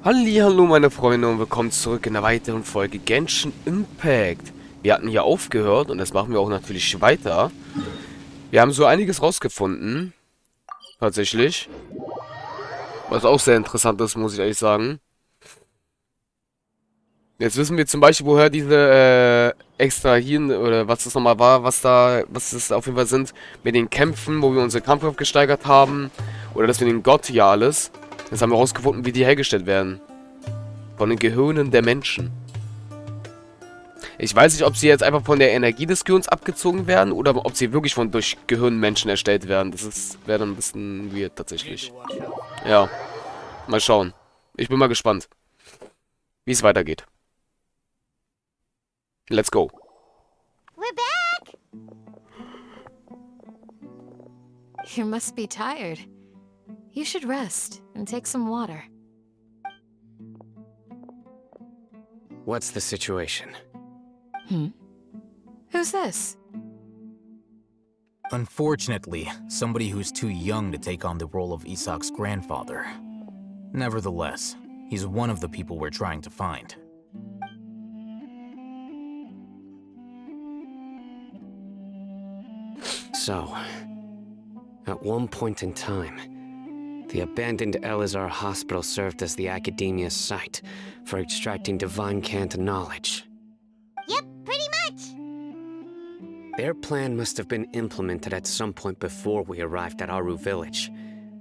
Hallihallo meine Freunde und willkommen zurück in der weiteren Folge Genshin Impact. Wir hatten hier aufgehört und das machen wir auch natürlich weiter. Wir haben so einiges rausgefunden, tatsächlich. Was auch sehr interessant ist, muss ich ehrlich sagen. Jetzt wissen wir zum Beispiel, woher diese extrahieren, oder was das nochmal war, was das auf jeden Fall sind, mit den Kämpfen, wo wir unsere Kampfkraft gesteigert haben. Oder das mit den Gott hier alles. Jetzt haben wir rausgefunden, wie die hergestellt werden. Von den Gehirnen der Menschen. Ich weiß nicht, ob sie jetzt einfach von der Energie des Gehirns abgezogen werden oder ob sie wirklich durch Gehirnmenschen erstellt werden. Wäre dann ein bisschen weird tatsächlich. Ja, mal schauen. Ich bin mal gespannt, wie es weitergeht. Let's go. We're back! You must be tired. You should rest and take some water. What's the situation? Who's this? Unfortunately, somebody who's too young to take on the role of Isak's grandfather. Nevertheless, he's one of the people we're trying to find. So, at one point in time, the abandoned Elazar hospital served as the academia's site for extracting divine cant knowledge. Yep, pretty much. Their plan must have been implemented at some point before we arrived at Aru village,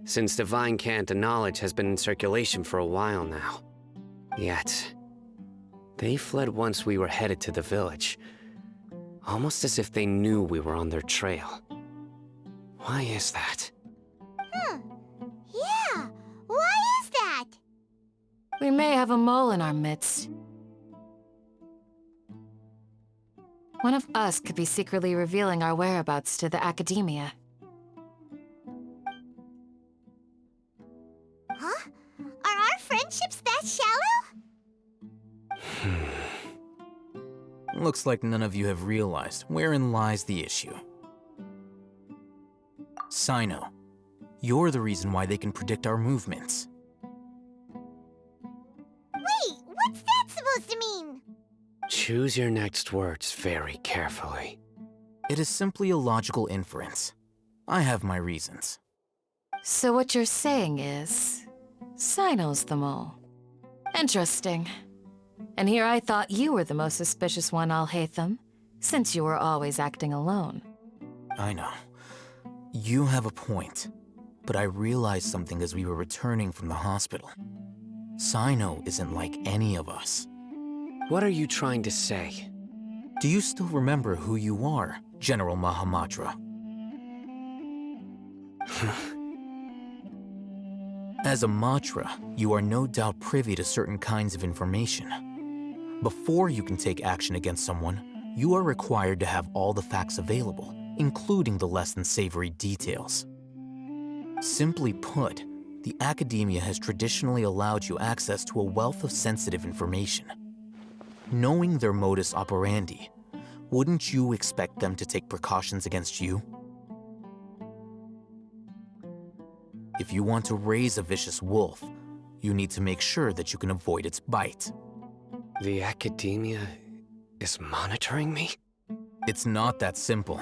since divine cant knowledge has been in circulation for a while now. Yet, they fled once we were headed to the village, almost as if they knew we were on their trail. Why is that? Yeah, why is that? We may have a mole in our midst. One of us could be secretly revealing our whereabouts to the academia. Huh? Are our friendships that shallow? Looks like none of you have realized wherein lies the issue. Sino, you're the reason why they can predict our movements. Wait, what's that supposed to mean? Choose your next words very carefully. It is simply a logical inference. I have my reasons. So what you're saying is, Sino's the mole. Interesting. And here I thought you were the most suspicious one, Alhaitham, since you were always acting alone. I know. You have a point, but I realized something as we were returning from the hospital. Sino isn't like any of us. What are you trying to say? Do you still remember who you are, General Mahamatra? As a Matra, you are no doubt privy to certain kinds of information. Before you can take action against someone, you are required to have all the facts available, including the less than savory details. Simply put, the academia has traditionally allowed you access to a wealth of sensitive information. Knowing their modus operandi, wouldn't you expect them to take precautions against you? If you want to raise a vicious wolf, you need to make sure that you can avoid its bite. The academia is monitoring me? It's not that simple.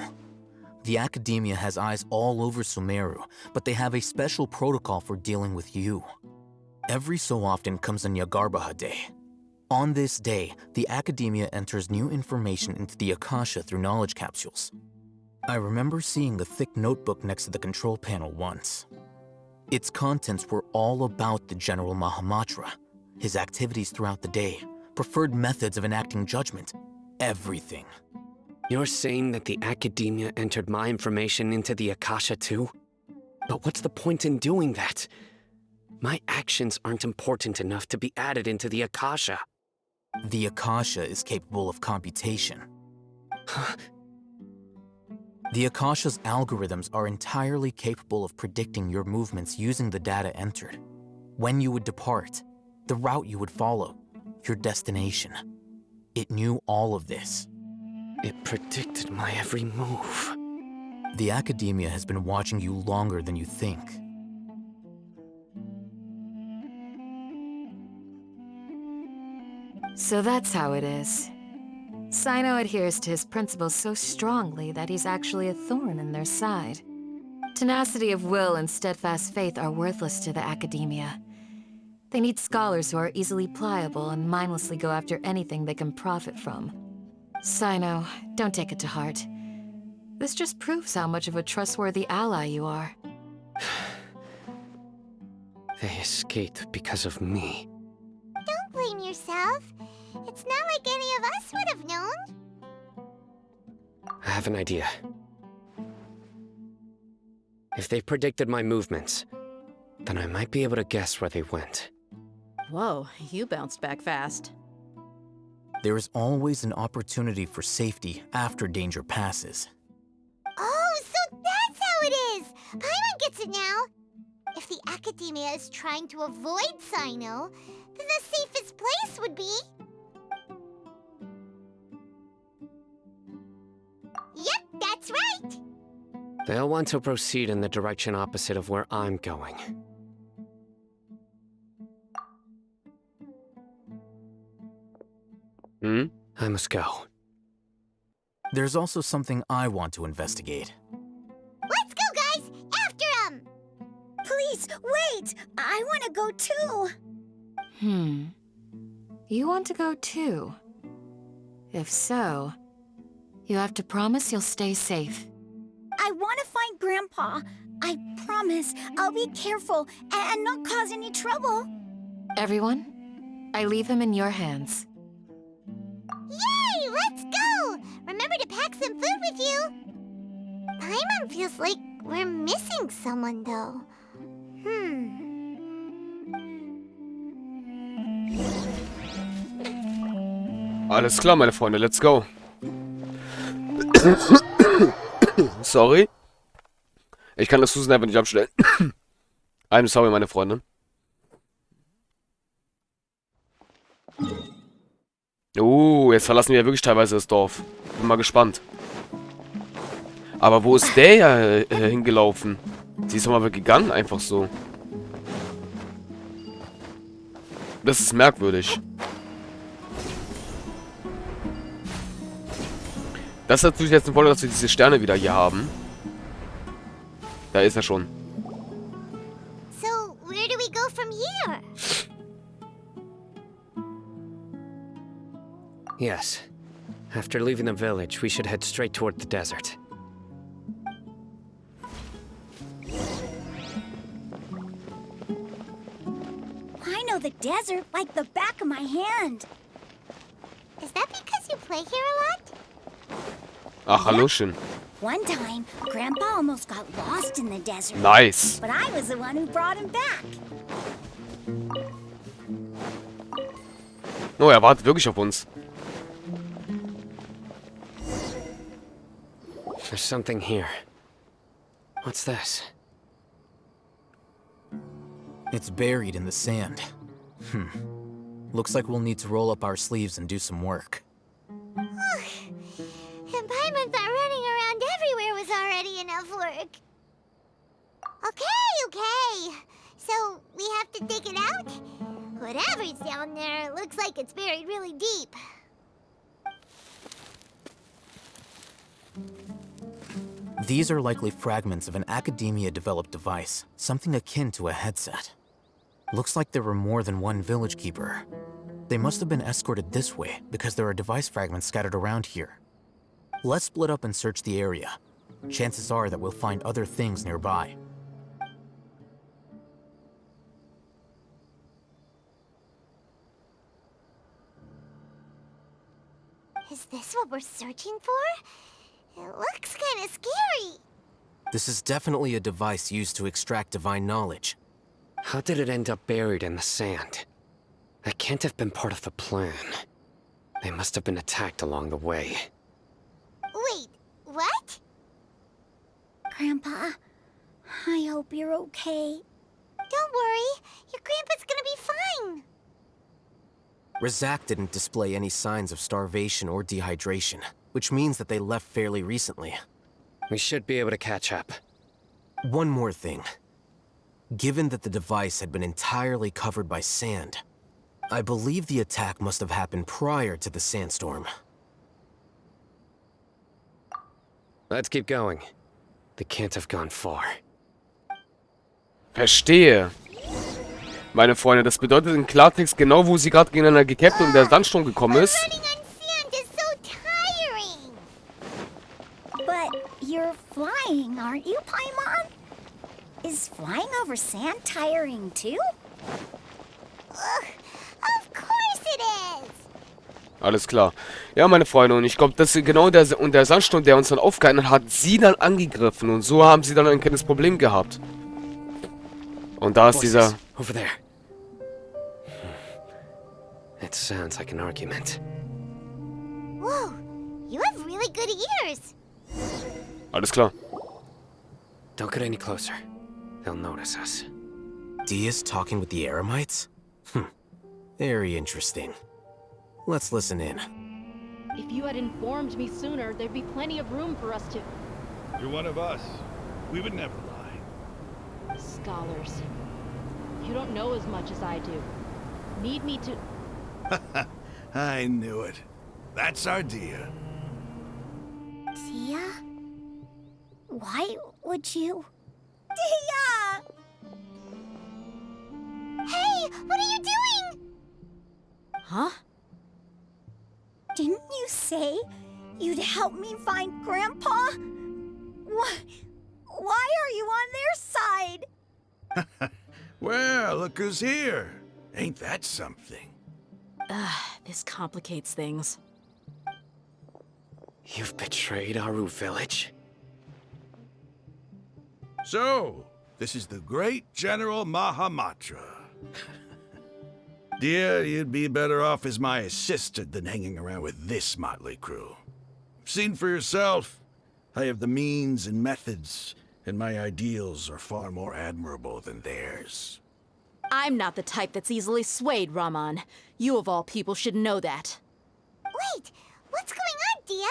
The academia has eyes all over Sumeru, but they have a special protocol for dealing with you. Every so often comes a Nyagarbaha Day. On this day, the academia enters new information into the Akasha through knowledge capsules. I remember seeing the thick notebook next to the control panel once. Its contents were all about the General Mahamatra, his activities throughout the day, preferred methods of enacting judgment, everything. You're saying that the academia entered my information into the Akasha too? But what's the point in doing that? My actions aren't important enough to be added into the Akasha. The Akasha is capable of computation. The Akasha's algorithms are entirely capable of predicting your movements using the data entered. When you would depart, the route you would follow, your destination. It knew all of this. It predicted my every move. The academia has been watching you longer than you think. So that's how it is. Sino adheres to his principles so strongly that he's actually a thorn in their side. Tenacity of will and steadfast faith are worthless to the academia. They need scholars who are easily pliable and mindlessly go after anything they can profit from. Sino, don't take it to heart. This just proves how much of a trustworthy ally you are. They escaped because of me. Don't blame yourself. It's not like any of us would have known. I have an idea. If they predicted my movements, then I might be able to guess where they went. Whoa, you bounced back fast. There is always an opportunity for safety after danger passes. Oh, so that's how it is! Paimon gets it now! If the academia is trying to avoid Sino, then the safest place would be... Yep, that's right! They'll want to proceed in the direction opposite of where I'm going. I must go. There's also something I want to investigate. Let's go, guys! After him! Please, wait! I want to go too! You want to go too? If so, you have to promise you'll stay safe. I want to find Grandpa. I promise I'll be careful and not cause any trouble. Everyone, I leave him in your hands. Yay! Let's go! Remember to pack some food with you. Paimon feels like we're missing someone, though. Alles klar, meine Freunde, let's go. Sorry. Ich kann das Husten einfach nicht abstellen. I'm sorry, meine Freunde. Jetzt verlassen wir ja wirklich teilweise das Dorf. Bin mal gespannt. Aber wo ist der ja hingelaufen? Sie ist doch mal gegangen, einfach so. Das ist merkwürdig. Das ist natürlich jetzt ein Vorteil, dass wir diese Sterne wieder hier haben. Da ist er schon. So, where do we go from here? Yes. After leaving the village, we should head straight toward the desert. I know the desert like the back of my hand. Is that because you play here a lot? Ach, Hallochen. One time, Grandpa almost got lost in the desert. Nice. But I was the one who brought him back. Oh, er wartet wirklich auf uns. There's something here. What's this? It's buried in the sand. Looks like we'll need to roll up our sleeves and do some work. And Paimon thought running around everywhere was already enough work. Okay. So, we have to dig it out? Whatever's down there, it looks like it's buried really deep. These are likely fragments of an academia-developed device, something akin to a headset. Looks like there were more than one village keeper. They must have been escorted this way because there are device fragments scattered around here. Let's split up and search the area. Chances are that we'll find other things nearby. Is this what we're searching for? It looks kind of scary. This is definitely a device used to extract divine knowledge. How did it end up buried in the sand? That can't have been part of the plan. They must have been attacked along the way. Wait, what? Grandpa, I hope you're okay. Don't worry, your grandpa's gonna be fine. Razak didn't display any signs of starvation or dehydration, which means that they left fairly recently. We should be able to catch up. One more thing. Given that the device had been entirely covered by sand, I believe the attack must have happened prior to the sandstorm. Let's keep going. They can't have gone far. Verstehe. Meine Freunde, das bedeutet in Klartext genau, wo sie gerade gegeneinander gekämpft und der Sandsturm gekommen ist. Running on sand is so tiring. But you're flying, aren't you, Paimon? Is flying over sand tiring too? Ugh, of course it is. Alles klar. Ja, meine Freunde, und ich glaube, dass genau der Sandsturm, der uns dann aufgehalten hat, sie dann angegriffen. Und so haben sie dann ein kleines Problem gehabt. Und da ist dieser... Over there. It sounds like an argument. Whoa, you have really good ears. Alles klar. Don't get any closer. They'll notice us. Dia's talking with the Eremites? Very interesting. Let's listen in. If you had informed me sooner, there'd be plenty of room for us to... You're one of us. We would never lie. Scholars. You don't know as much as I do. Need me to... I knew it. That's our Dia. Dia? Why would you? Dia! Hey, what are you doing? Huh? Didn't you say you'd help me find Grandpa? Why are you on their side? Well, look who's here. Ain't that something? This complicates things. You've betrayed Aru village? So, this is the great General Mahamatra. Dear, you'd be better off as my assistant than hanging around with this motley crew. Seen for yourself, I have the means and methods, and my ideals are far more admirable than theirs. I'm not the type that's easily swayed, Raman. You of all people should know that. Wait, what's going on, Dia?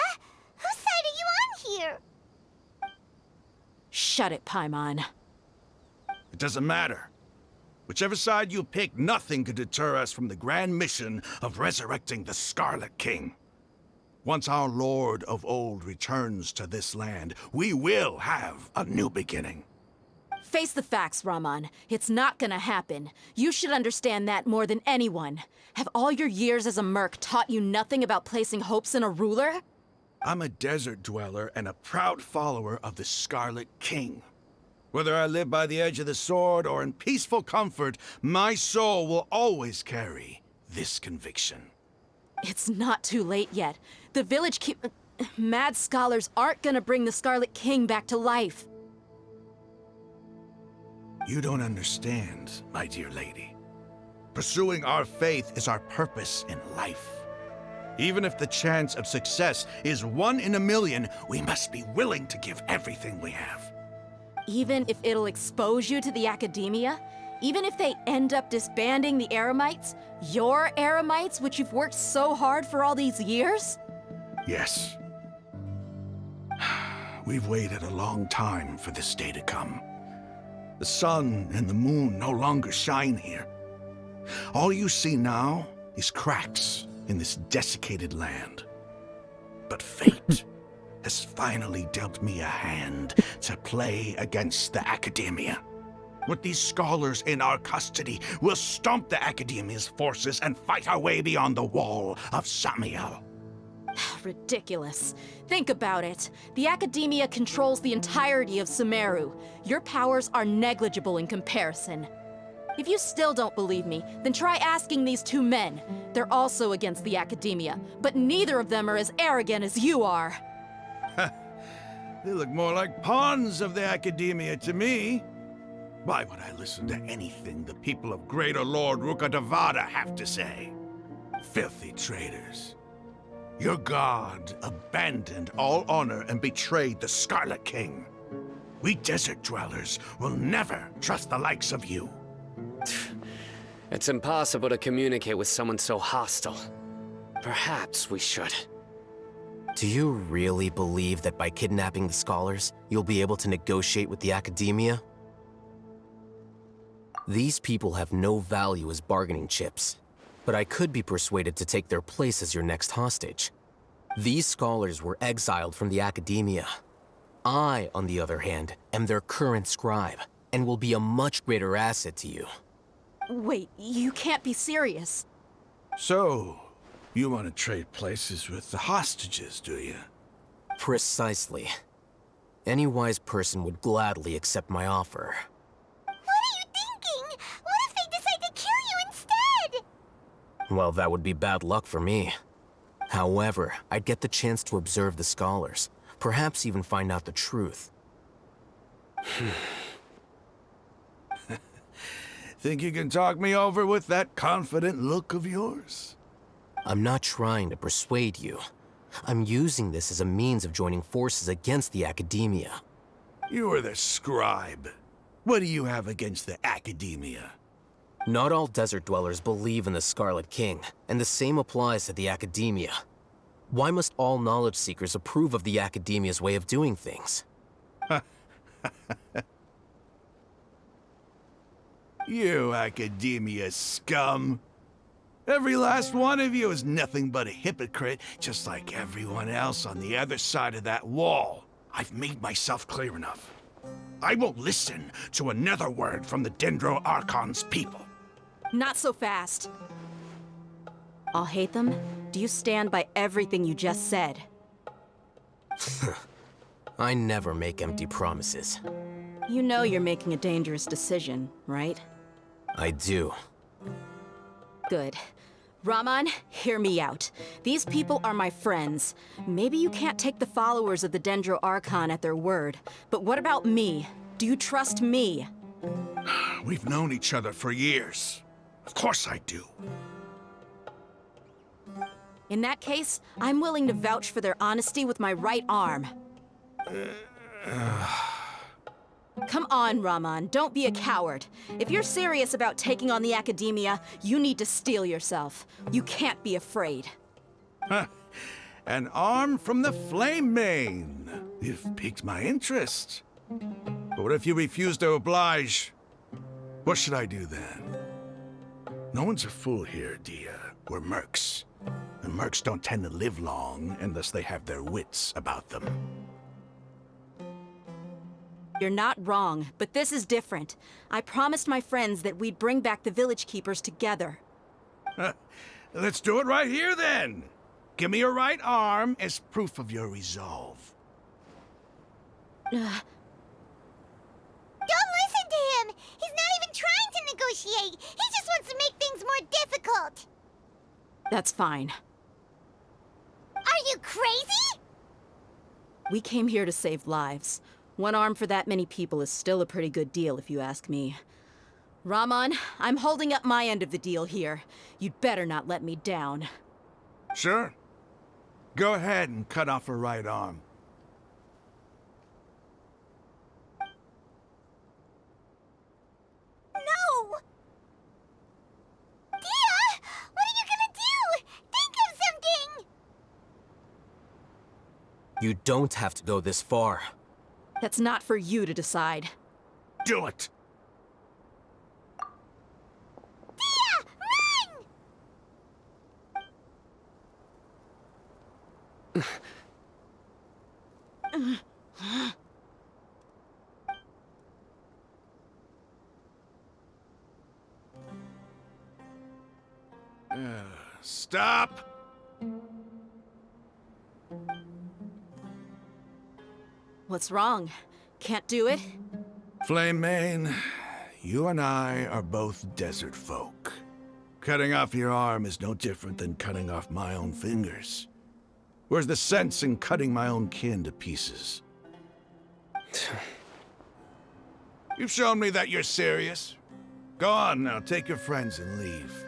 Whose side are you on here? Shut it, Paimon. It doesn't matter. Whichever side you pick, nothing could deter us from the grand mission of resurrecting the Scarlet King. Once our Lord of Old returns to this land, we will have a new beginning. Face the facts, Raman. It's not gonna happen. You should understand that more than anyone. Have all your years as a merc taught you nothing about placing hopes in a ruler? I'm a desert dweller and a proud follower of the Scarlet King. Whether I live by the edge of the sword or in peaceful comfort, my soul will always carry this conviction. It's not too late yet. The village mad scholars aren't gonna bring the Scarlet King back to life. You don't understand, my dear lady. Pursuing our faith is our purpose in life. Even if the chance of success is 1 in a million, we must be willing to give everything we have. Even if it'll expose you to the academia? Even if they end up disbanding the Eremites? Your Eremites, which you've worked so hard for all these years? Yes. We've waited a long time for this day to come. The sun and the moon no longer shine here. All you see now is cracks in this desiccated land. But fate has finally dealt me a hand to play against the Academia. With these scholars in our custody, we'll stomp the Academia's forces and fight our way beyond the wall of Samiel. Ridiculous. Think about it. The Academia controls the entirety of Sumeru. Your powers are negligible in comparison. If you still don't believe me, then try asking these 2 men. They're also against the Academia, but neither of them are as arrogant as you are. They look more like pawns of the Academia to me. Why would I listen to anything the people of Greater Lord Rukkhadevada have to say? Filthy traitors. Your god abandoned all honor and betrayed the Scarlet King. We desert dwellers will never trust the likes of you. It's impossible to communicate with someone so hostile. Perhaps we should. Do you really believe that by kidnapping the scholars, you'll be able to negotiate with the Academia? These people have no value as bargaining chips. but I could be persuaded to take their place as your next hostage. These scholars were exiled from the academia. I, on the other hand, am their current scribe, and will be a much greater asset to you. Wait, you can't be serious. So, you want to trade places with the hostages, do you? Precisely. Any wise person would gladly accept my offer. What are you thinking? What if they decide to kill you instead? Well, that would be bad luck for me. However, I'd get the chance to observe the scholars, perhaps even find out the truth. Think you can talk me over with that confident look of yours? I'm not trying to persuade you. I'm using this as a means of joining forces against the academia. You are the scribe. What do you have against the academia? Not all desert dwellers believe in the Scarlet King, and the same applies to the academia. Why must all knowledge seekers approve of the academia's way of doing things? You academia scum. Every last one of you is nothing but a hypocrite, just like everyone else on the other side of that wall. I've made myself clear enough. I won't listen to another word from the Dendro Archon's people. Not so fast. I'll hate them. Do you stand by everything you just said? I never make empty promises. You know you're making a dangerous decision, right? I do. Good. Raman, hear me out. These people are my friends. Maybe you can't take the followers of the Dendro Archon at their word, but what about me? Do you trust me? We've known each other for years. Of course I do. In that case, I'm willing to vouch for their honesty with my right arm. Come on, Raman, don't be a coward. If you're serious about taking on the academia, you need to steel yourself. You can't be afraid. An arm from the Flame Mane. You've piqued my interest. But what if you refuse to oblige? What should I do then? No one's a fool here, Dia. We're mercs. And mercs don't tend to live long unless they have their wits about them. You're not wrong, but this is different. I promised my friends that we'd bring back the village keepers together. Let's do it right here, then. Give me your right arm as proof of your resolve. Don't listen to him! He's not even trying to negotiate! He just wants to make things more difficult! That's fine. Are you crazy? We came here to save lives. One arm for that many people is still a pretty good deal, if you ask me. Raman, I'm holding up my end of the deal here. You'd better not let me down. Sure. Go ahead and cut off her right arm. No! Dia! What are you gonna do? Think of something! You don't have to go this far. That's not for you to decide. Do it! Dia! Run! Stop! What's wrong? Can't do it? Flame Mane, you and I are both desert folk. Cutting off your arm is no different than cutting off my own fingers. Where's the sense in cutting my own kin to pieces? You've shown me that you're serious. Go on now, take your friends and leave.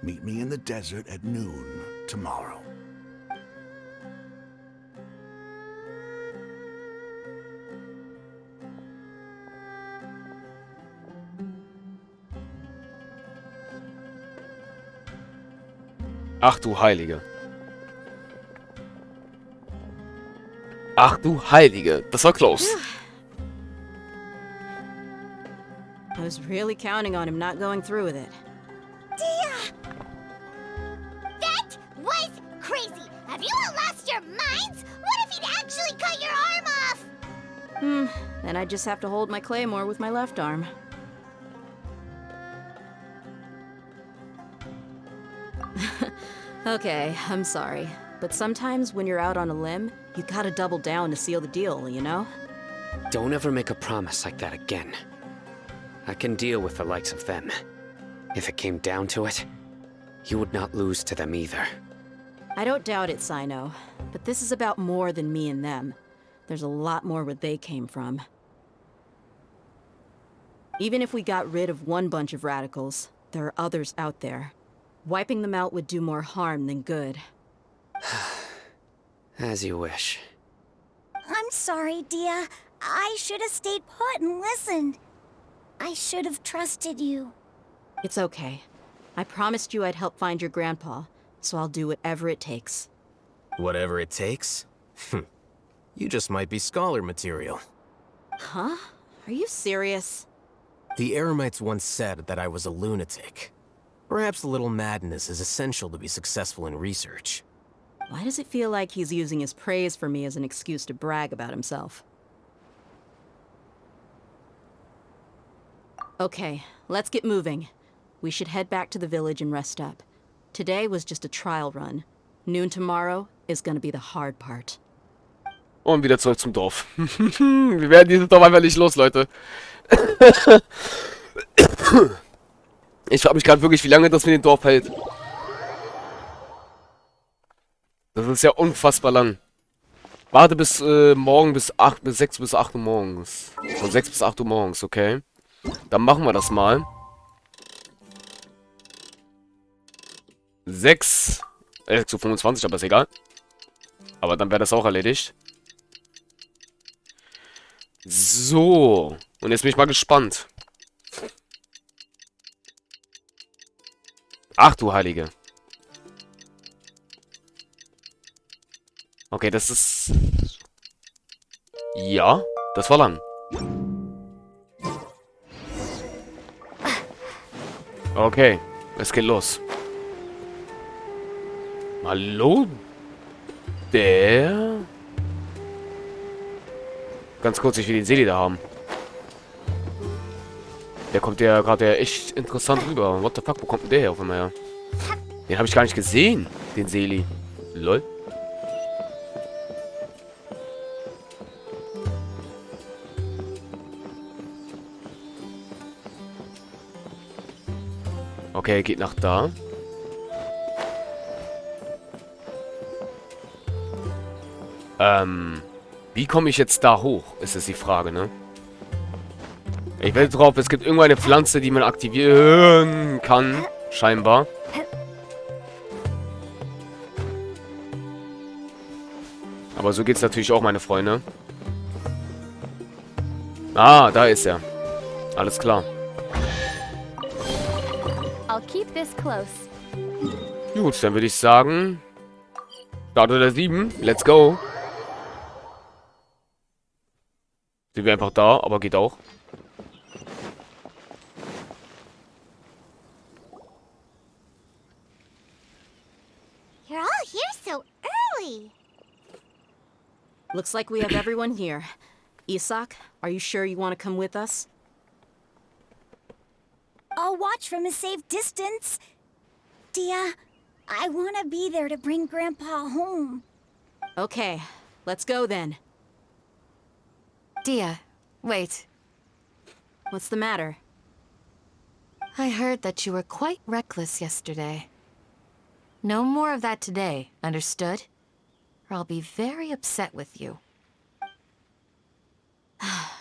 Meet me in the desert at noon tomorrow. Ach du Heilige. Ach du Heilige. Das war close. I was really counting on him not going through with it. Dia! boys? Crazy. Have you all lost your minds? What if he'd actually cut your arm off? Then I just have to hold my claymore with my left arm. Okay, I'm sorry. But sometimes when you're out on a limb, you gotta double down to seal the deal, you know? Don't ever make a promise like that again. I can deal with the likes of them. If it came down to it, you would not lose to them either. I don't doubt it, Sino. But this is about more than me and them. There's a lot more where they came from. Even if we got rid of one bunch of radicals, there are others out there. Wiping them out would do more harm than good. As you wish. I'm sorry, Dia. I should have stayed put and listened. I should have trusted you. It's okay. I promised you I'd help find your grandpa, so I'll do whatever it takes. Whatever it takes? You just might be scholar material. Huh? Are you serious? The Eremites once said that I was a lunatic. Perhaps a little madness is essential to be successful in research. Why does it feel like he's using his praise for me as an excuse to brag about himself? Okay, let's get moving. We should head back to the village and rest up. Today was just a trial run. Noon tomorrow is gonna be the hard part. Und wieder zurück zum Dorf. Wir werden dieses Dorf einfach nicht los, Leute. Ich frage mich gerade wirklich, wie lange das mit dem Dorf hält. Das ist ja unfassbar lang. Warte bis morgen bis 6 bis 8 Uhr morgens. Von 6 bis 8 Uhr morgens, okay. Dann machen wir das mal. 6:25, aber ist egal. Aber dann wäre das auch erledigt. So. Und jetzt bin ich mal gespannt. Ach du Heilige. Okay, das ist... Ja, das war lang. Okay, es geht los. Hallo? Der... Ganz kurz, ich will den Seele da haben. Der kommt ja gerade echt interessant rüber. What the fuck, wo kommt denn der her auf einmal her? Den habe ich gar nicht gesehen, den Seli. Lol. Okay, er geht nach da. Wie komme ich jetzt da hoch? Ist es die Frage, ne? Ich wette drauf, es gibt irgendeine Pflanze, die man aktivieren kann. Scheinbar. Aber so geht's natürlich auch, meine Freunde. Ah, da ist er. Alles klar. I'll keep this close. Gut, dann würde ich sagen... Startet der 7. Let's go. Sind wir einfach da, aber geht auch. You're all here so early. Looks like we have everyone here. Isak, are you sure you want to come with us? I'll watch from a safe distance. Dia, I want to be there to bring Grandpa home. Okay, let's go then. Dia, wait. What's the matter? I heard that you were quite reckless yesterday. No more of that today, understood? Or I'll be very upset with you.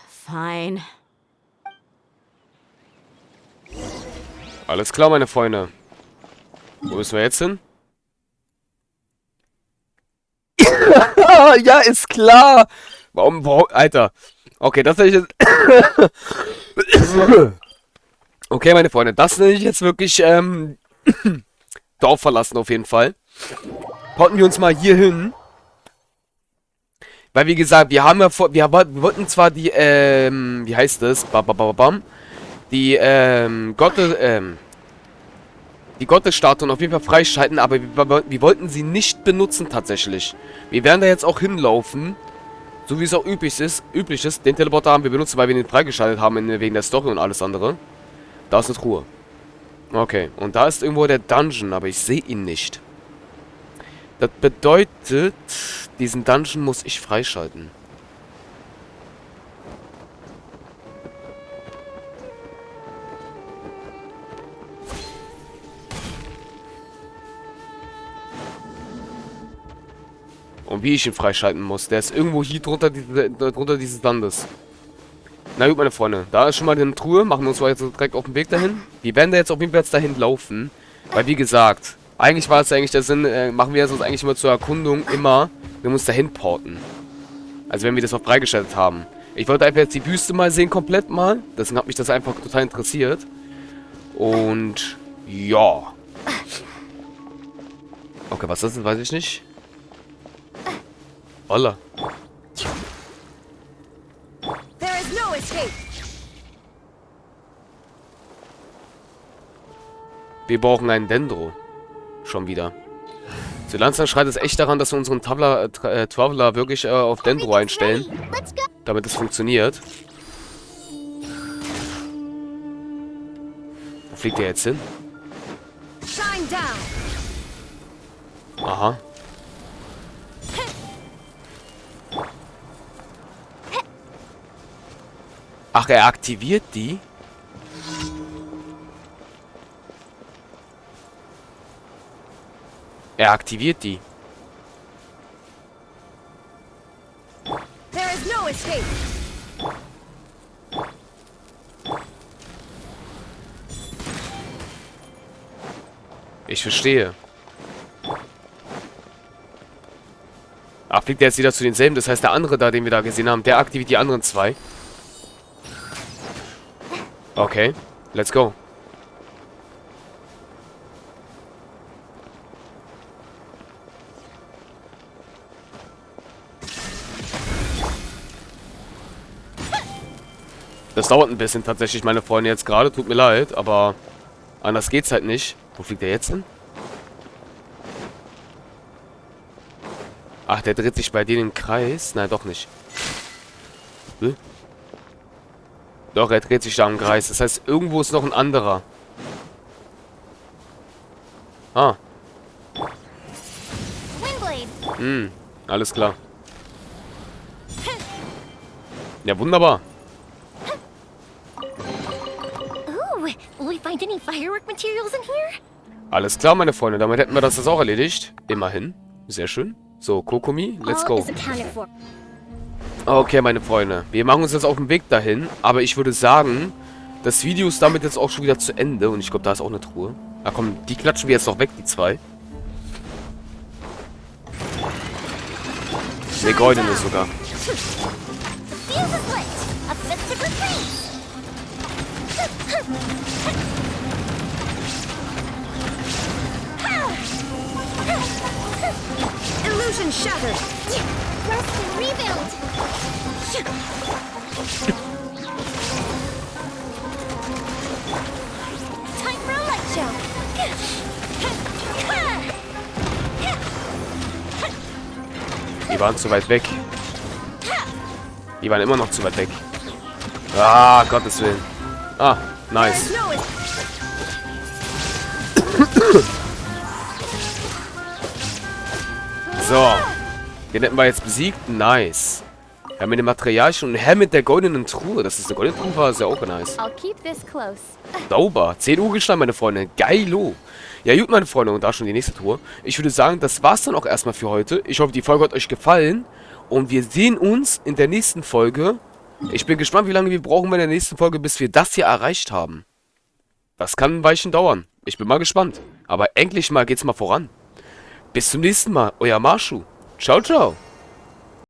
Fine. Alles klar, meine Freunde. Wo müssen wir jetzt hin? Ja, ist klar. Warum? Alter. Okay, das nenne ich jetzt... Okay, meine Freunde, das nenne ich jetzt wirklich, Dorf verlassen auf jeden Fall. Konnten wir uns mal hier hin. Weil, wie gesagt, wir haben ja vor... Wir wollten zwar die, wie heißt das? Die, die Gottesstatuen auf jeden Fall freischalten, aber wir wollten sie nicht benutzen tatsächlich. Wir werden da jetzt auch hinlaufen, so wie es auch üblich ist. Den Teleporter haben wir benutzt, weil wir den freigeschaltet haben wegen der Story und alles andere. Da ist eine Truhe. Okay, und da ist irgendwo der Dungeon, aber ich sehe ihn nicht. Das bedeutet, diesen Dungeon muss ich freischalten. Und wie ich ihn freischalten muss. Der ist irgendwo hier drunter dieses Landes. Na gut, meine Freunde. Da ist schon mal eine Truhe. Machen wir uns mal jetzt direkt auf den Weg dahin. Wir werden da jetzt auf jeden Fall jetzt dahin laufen. Weil, wie gesagt, eigentlich war es eigentlich der Sinn, machen wir es uns eigentlich immer zur Erkundung immer, wir uns dahin porten. Also wenn wir das auch freigeschaltet haben. Ich wollte einfach jetzt die Wüste mal sehen, komplett mal. Deswegen hat mich das einfach total interessiert. Und, ja. Okay, was das ist, weiß ich nicht. Holla. Wir brauchen einen Dendro. Schon wieder. So langsam schreit es echt daran, dass wir unseren Traveler wirklich auf Dendro einstellen. Damit es funktioniert. Wo fliegt der jetzt hin? Aha. Ach, er aktiviert die? Er aktiviert die. Ich verstehe. Ach, fliegt er jetzt wieder zu denselben? Das heißt, der andere da, den wir da gesehen haben, der aktiviert die anderen zwei. Okay, let's go. Das dauert ein bisschen tatsächlich, meine Freunde, jetzt gerade. Tut mir leid, aber anders geht's halt nicht. Wo fliegt der jetzt hin? Ach, der dreht sich bei denen im Kreis. Nein, doch nicht. Hm? Doch, er dreht sich da im Kreis. Das heißt, irgendwo ist noch ein anderer. Ah. Hm, alles klar. Ja, wunderbar. Alles klar, meine Freunde. Damit hätten wir das auch erledigt. Immerhin. Sehr schön. So, Kokomi, let's go. Okay, meine Freunde. Wir machen uns jetzt auf den Weg dahin. Aber ich würde sagen, das Video ist damit jetzt auch schon wieder zu Ende. Und ich glaube, da ist auch eine Truhe. Na komm, die klatschen wir jetzt noch weg, die zwei. Ne, goldene sogar. Illusion shattered. Rest and rebuild. Time for a light show. Die waren zu weit weg. Die waren immer noch zu weit weg. Ah, Gottes Willen. Ah, nice. So. Den hätten wir jetzt besiegt. Nice. Wir haben mit dem Material schon ein Helm mit der goldenen Truhe. Das ist eine goldene Truhe, war sehr auch nice. Sauber. 10 Uhr gestanden, meine Freunde. Geilo. Ja, gut, meine Freunde. Und da schon die nächste Tour. Ich würde sagen, das war's dann auch erstmal für heute. Ich hoffe, die Folge hat euch gefallen. Und wir sehen uns in der nächsten Folge. Ich bin gespannt, wie lange wir brauchen in der nächsten Folge, bis wir das hier erreicht haben. Das kann ein Weilchen dauern. Ich bin mal gespannt. Aber endlich mal geht's mal voran. Bis zum nächsten Mal. Euer Marschu. Ciao, ciao.